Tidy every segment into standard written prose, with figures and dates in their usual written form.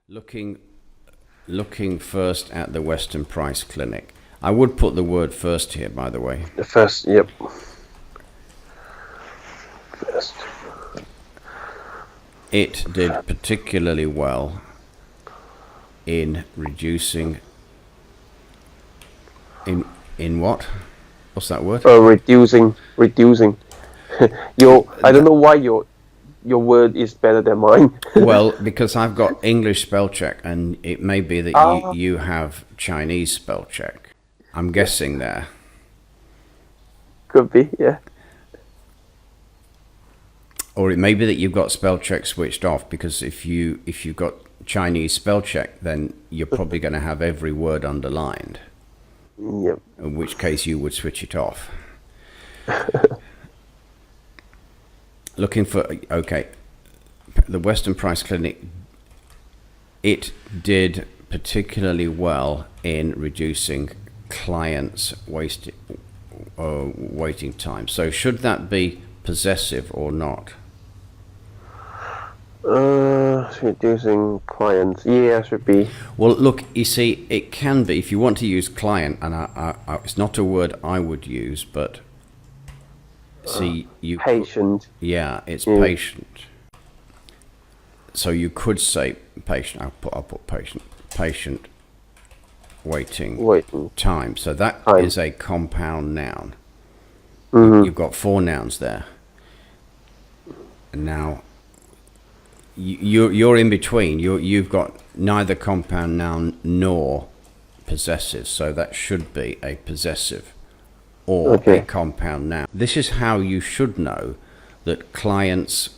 Looking first at the Western Price Clinic. I would put the word first here, by the way. The first, yep. First. It did particularly well in reducing... In what? What's that word? Reducing. I don't know why your word is better than mine. Well, because I've got English spell check, and it may be that you have Chinese spell check. I'm guessing there. Could be, yeah. Or it may be that you've got spell check switched off, because if you've got Chinese spell check, then you're probably going to have every word underlined. Yep. In which case you would switch it off. Looking for, okay, the Western Price Clinic, it did particularly well in reducing clients' waiting time. So should that be possessive or not? Reducing clients, yeah, should be. Well, look, you see, it can be, if you want to use client, and it's not a word I would use, but see, you patient. Yeah, it's patient. So you could say patient. I'll put patient. Patient waiting time. So that is a compound noun. Mm-hmm. You've got 4 nouns there. And now you're in between. You've got neither compound noun nor possessive. So that should be a possessive or a compound noun. This is how you should know that clients,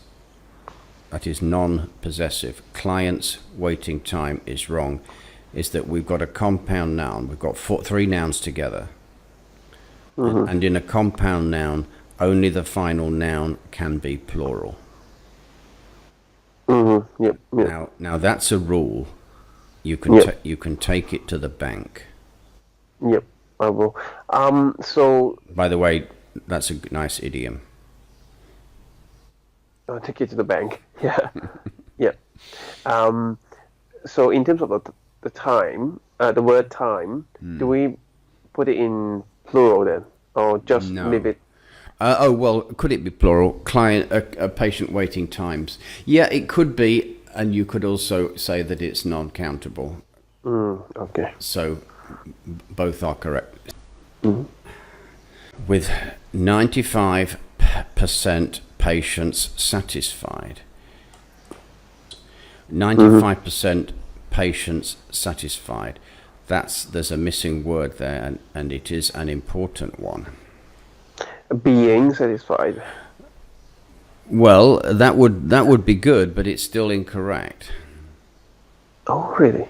that is non-possessive, clients' waiting time is wrong, is that we've got a compound noun. We've got 3 nouns together. Mm-hmm. And in a compound noun, only the final noun can be plural. Mm-hmm. Yep. Now that's a rule. You can take it to the bank. Yep. I will. So. By the way, that's a nice idiom. I'll take it to the bank. Yeah. Yeah. So in terms of the time, the word time, do we put it in plural then, or just leave it? Well, could it be plural? Client, a patient waiting times. Yeah, it could be, and you could also say that it's non-countable. Okay. So both are correct. Mm-hmm. With 95% patients satisfied. 95% patients satisfied. There's a missing word there, and it is an important one. Being satisfied. Well, that would be good, but it's still incorrect. Oh, really?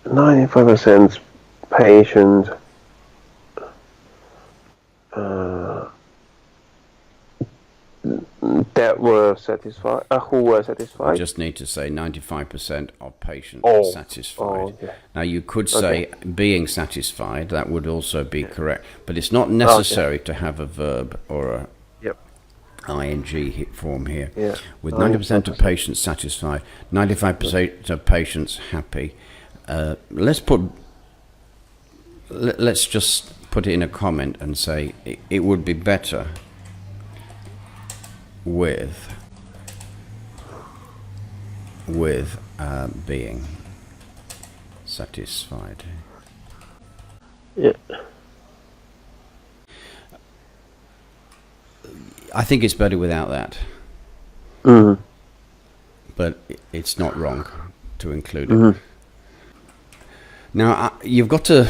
95% patient that were satisfied. Who were satisfied? You just need to say 95% of patients satisfied. Okay. Now you could say being satisfied. That would also be correct, but it's not necessary to have a verb or a ing form here. Yeah. With 90% of patients satisfied, 95% of patients happy. Let's just put it in a comment and say it would be better with being satisfied. Yeah. I think it's better without that. Mm-hmm. But it's not wrong to include it. Now you've got a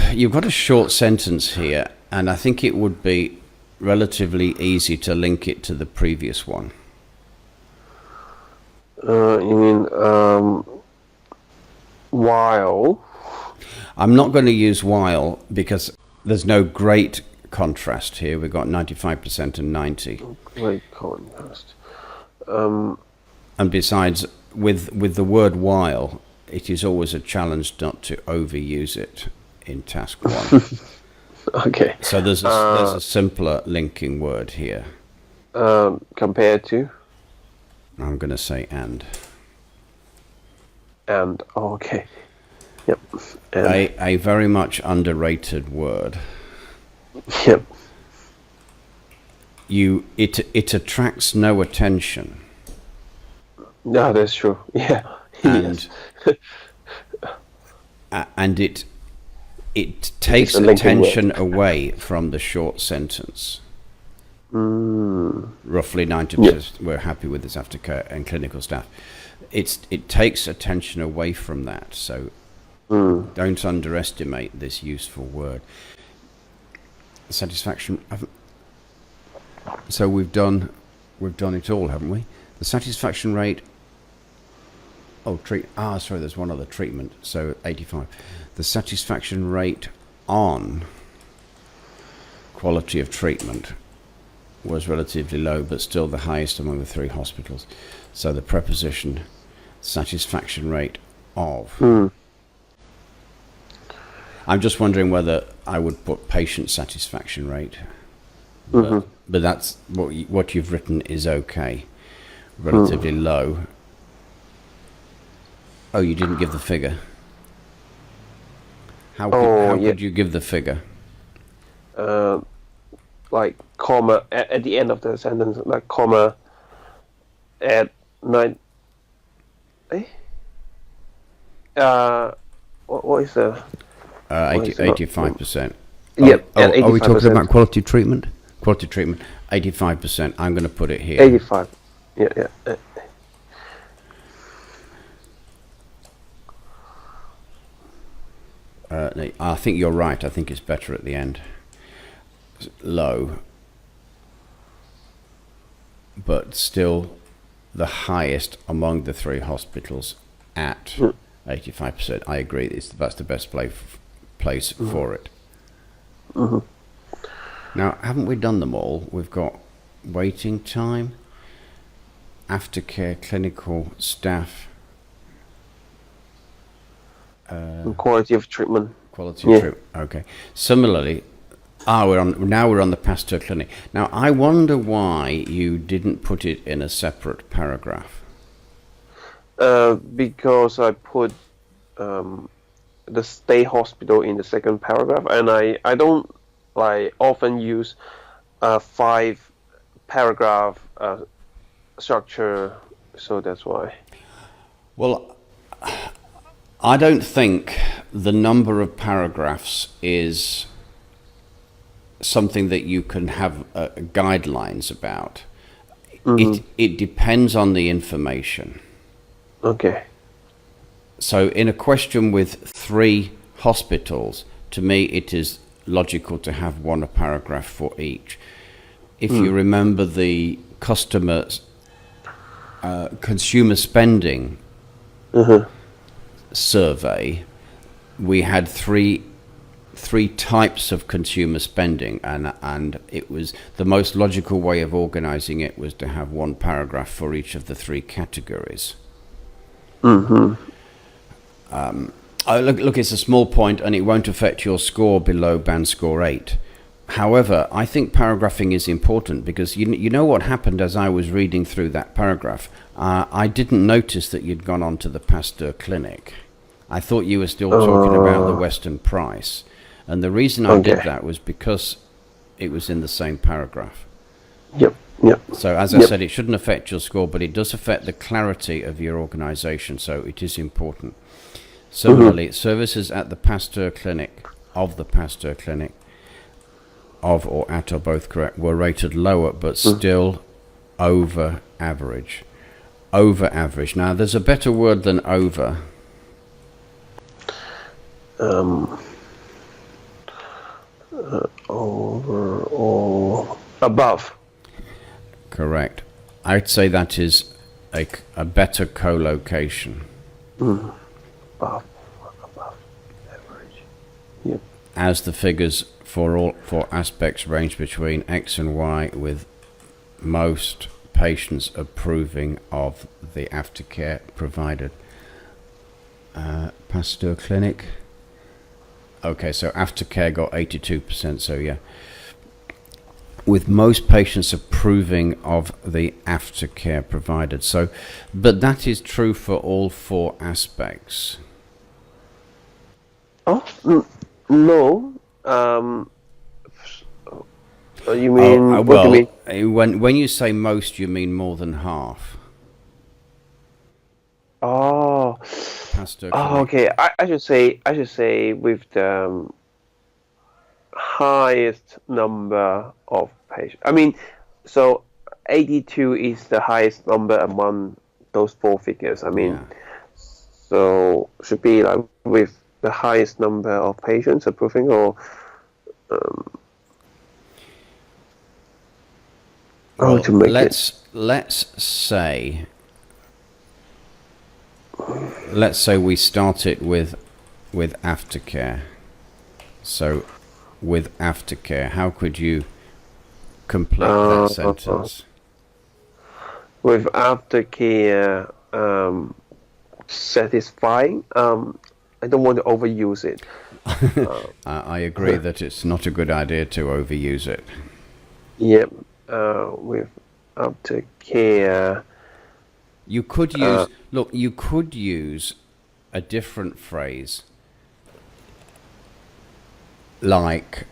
short sentence here, and I think it would be relatively easy to link it to the previous one. You mean while? I'm not going to use while because there's no great contrast here. We've got 95% and 90. Great contrast. And besides, with the word while, it is always a challenge not to overuse it in task 1. Okay. So there's a simpler linking word here. Compared to? I'm going to say and. And okay. Yep. And, A very much underrated word. yep. It attracts no attention. Yeah, that's true. Yeah. And Yes. and it takes a linking attention word. away from the short sentence. Roughly 90%. Yep. We're happy with this aftercare and clinical staff. It takes attention away from that. So don't underestimate this useful word. Satisfaction. So we've done it all, haven't we? The satisfaction rate. Sorry, there's one other, treatment. So 85. The satisfaction rate on quality of treatment was relatively low, but still the highest among the 3 hospitals. So the preposition satisfaction rate of. I'm just wondering whether I would put patient satisfaction rate. But that's what you've written is okay. Relatively low. Oh, you didn't give the figure. How could you give the figure? Like comma at the end of the sentence, like comma at 9. What is the 85%. Yep. Are we talking 85%. about quality treatment? Quality treatment, 85%. I'm going to put it here. 85. Yeah. I think you're right. I think it's better at the end. Low, but still the highest among the 3 hospitals at 85%. I agree. That's the best place for it. Now, haven't we done them all? We've got waiting time, aftercare, clinical staff, quality of treatment. quality of treatment. Okay. Similarly, we're on the Pasteur Clinic. Now, I wonder why you didn't put it in a separate paragraph. Because I put the state hospital in the second paragraph, and I don't often use 5 paragraph structure, so that's why. Well, I don't think the number of paragraphs is something that you can have guidelines about. It depends on the information. Okay. So in a question with 3 hospitals, to me it is logical to have one paragraph for each. If you remember the consumer spending survey, we had three types of consumer spending, and it was the most logical way of organizing it was to have one paragraph for each of the 3 categories. Look, it's a small point and it won't affect your score below band score 8. However, I think paragraphing is important because you know what happened as I was reading through that paragraph. I didn't notice that you'd gone on to the Pasteur Clinic. I thought you were still talking about the Western Price. And the reason I did that was because it was in the same paragraph. Yep. So as I said, it shouldn't affect your score, but it does affect the clarity of your organization, so it is important. Similarly, services at the Pasteur Clinic, of the Pasteur Clinic, of or at are both correct, were rated lower, but still over average. Over average. Now, there's a better word than over. Over or above. Correct. I'd say that is a better co-location. Above average. Yep. As the figures for aspects range between X and Y, with most patients approving of the aftercare provided. Pasteur Clinic. Okay, so aftercare got 82%, so yeah. with most patients approving of the aftercare provided. So, but that is true for all 4 aspects. Oh, no. You mean, what do you mean? When you say most, you mean more than half. Oh, Pastor okay. I should say with the highest number of patients. I mean, so 82 is the highest number among those 4 figures. I mean, so should be like with the highest number of patients approving, or well, to make let's say we start it with aftercare. So with aftercare, how could you complete that sentence? With aftercare, satisfying. I don't want to overuse it. I agree that it's not a good idea to overuse it. Yep. With aftercare. You could use you could use a different phrase, like,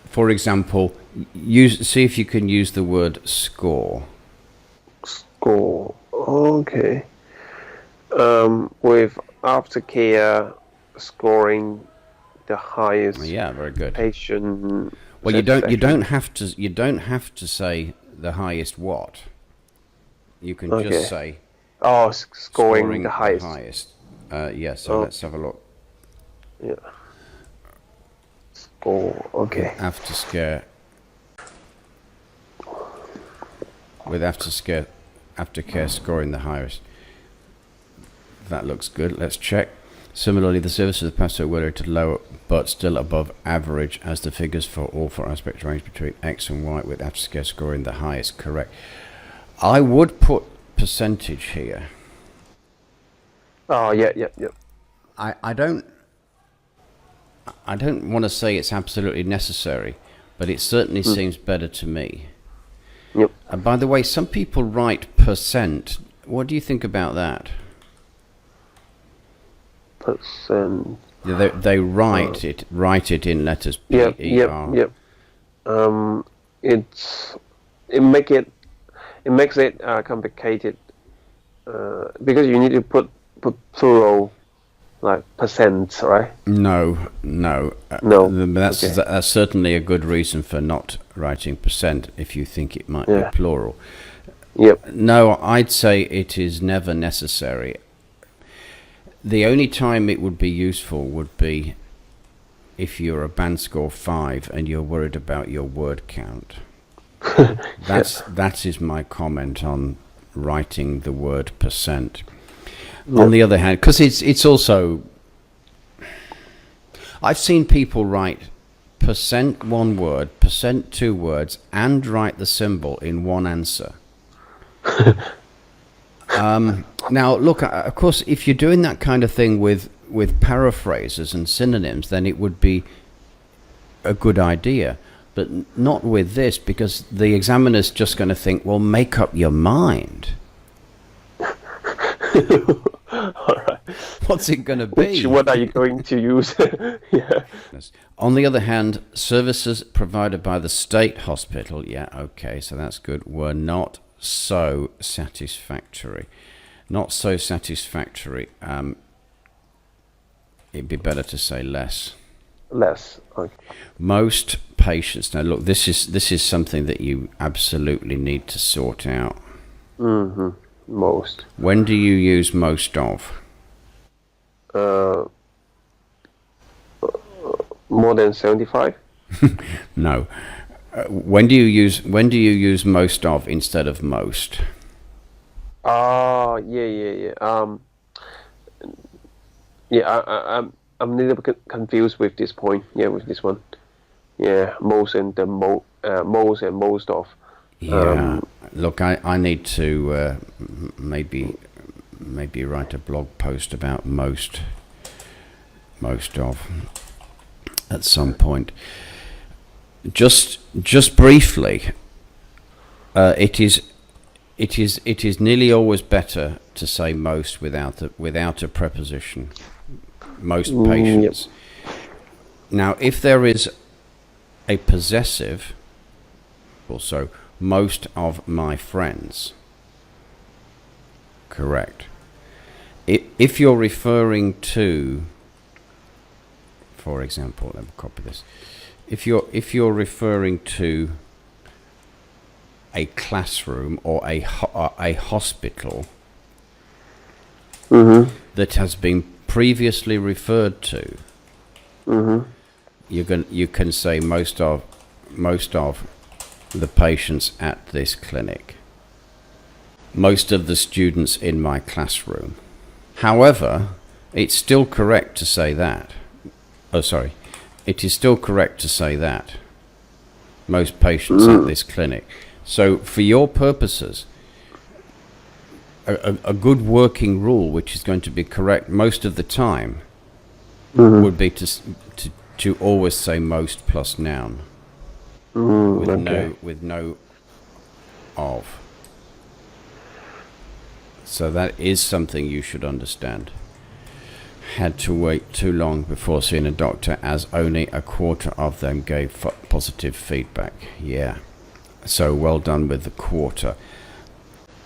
for example, see if you can use the word score. Score. Okay. With aftercare scoring the highest. Yeah, very good. Patient. Well, you don't have to say the highest what. You can just say scoring the highest. Let's have a look. Yeah. Score. Okay. With aftercare scoring the highest. That looks good. Let's check. Similarly, the services of the pastor were rated lower, but still above average, as the figures for all 4 aspects range between X and Y, with aftercare scoring the highest. Correct. I would put percentage here. Oh, yeah. I don't want to say it's absolutely necessary, but it certainly seems better to me. Yep. And by the way, some people write percent. What do you think about that? Percent. They write it in letters P-E-R. Yep. It makes it complicated because you need to put plural, like percent, right? No. That's Okay. That's certainly a good reason for not writing percent if you think it might be plural. Yep. No, I'd say it is never necessary. The only time it would be useful would be if you're a band score 5 and you're worried about your word count. That is my comment on writing the word percent. Yep. On the other hand, because it's also, I've seen people write percent 1 word, percent 2 words, and write the symbol in one answer. Now, look, of course, if you're doing that kind of thing with paraphrases and synonyms, then it would be a good idea. But not with this, because the examiner's just going to think, well, make up your mind. All right. What's it going to be? What are you going to use? Yeah. On the other hand, services provided by the state hospital, so that's good, were not so satisfactory. Not so satisfactory. It'd be better to say less. Less. Okay. Most patients. Now, look, this is something that you absolutely need to sort out. Mm-hmm. Most. When do you use most of? More than 75. No. When do you use most of instead of most? Oh, yeah. I'm a little bit confused with this point. Yeah, with this one. Yeah, most and the most and most of. Yeah. Look, I need to maybe write a blog post about most of at some point. just briefly, it is nearly always better to say most without a preposition. Most patients. Yep. Now, if there is a possessive, also most of my friends. Correct. If you're referring to, for example, let me copy this. If you're referring to a classroom or a hospital that has been previously referred to, you can say most of the patients at this clinic, most of the students in my classroom. However, it's still correct to say that. Oh, sorry. It is still correct to say that. Most patients at this clinic. So for your purposes, a good working rule, which is going to be correct most of the time, would be to always say most plus noun. With no of. So that is something you should understand. Had to wait too long before seeing a doctor, as only a quarter of them gave positive feedback. Yeah. So well done with the quarter.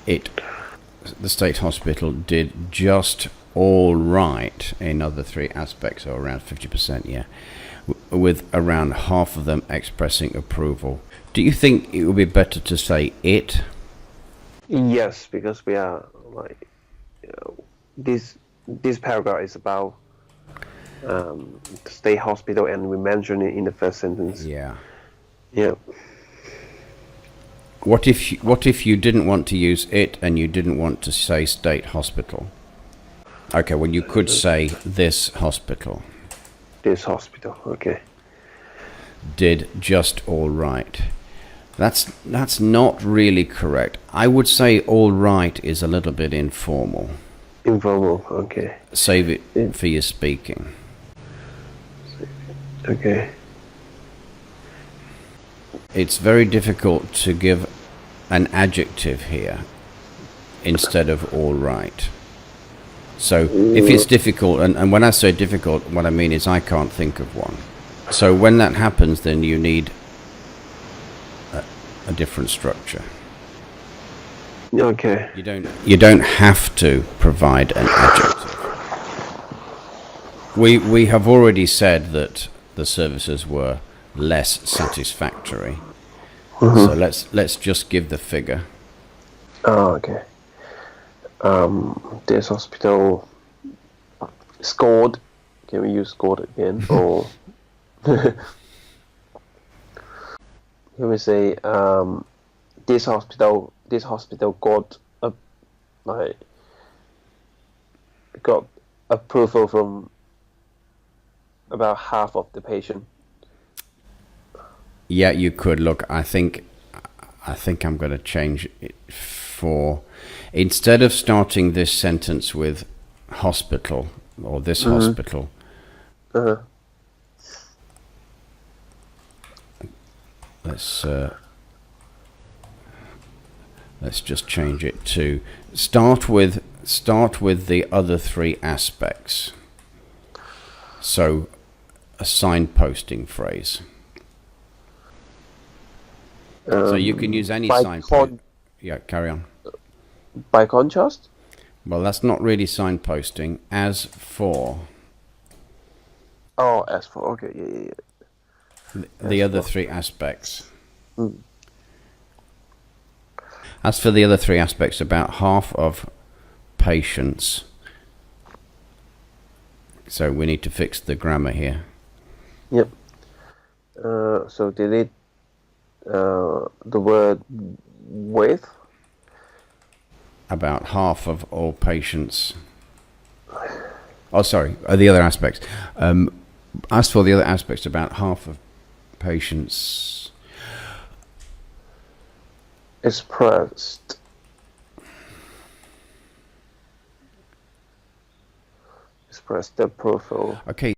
The state hospital did just all right in other three aspects, or around 50%, yeah, with around half of them expressing approval. Do you think it would be better to say it? Yes, because we are like, this paragraph is about the state hospital, and we mention it in the first sentence. Yeah. Yeah. What if you didn't want to use it and you didn't want to say state hospital? Okay, well, you could say this hospital. This hospital, okay. Did just all right. That's not really correct. I would say all right is a little bit informal. Informal, okay. Save it for your speaking. Okay. It's very difficult to give an adjective here instead of all right. So if it's difficult, and when I say difficult, what I mean is I can't think of one. So when that happens, then you need a different structure. Okay. You don't have to provide an adjective. We have already said that the services were less satisfactory. So let's just give the figure. Oh, okay. This hospital scored. Can we use scored again, or can we say this hospital got approval from about half of the patient? Yeah, you could. Look, I think I'm going to change it for, instead of starting this sentence with hospital or this hospital, let's just change it to start with the other three aspects. So a signposting phrase. So you can use any signpost. Yeah, carry on. By contrast? Well, that's not really signposting. As for. Oh, as for. Okay, yeah. The other three aspects. As for the other three aspects, about half of patients. So we need to fix the grammar here. Yep. So delete the word with. About half of all patients. Oh, sorry, the other aspects. As for the other aspects, about half of patients expressed the approval. Okay,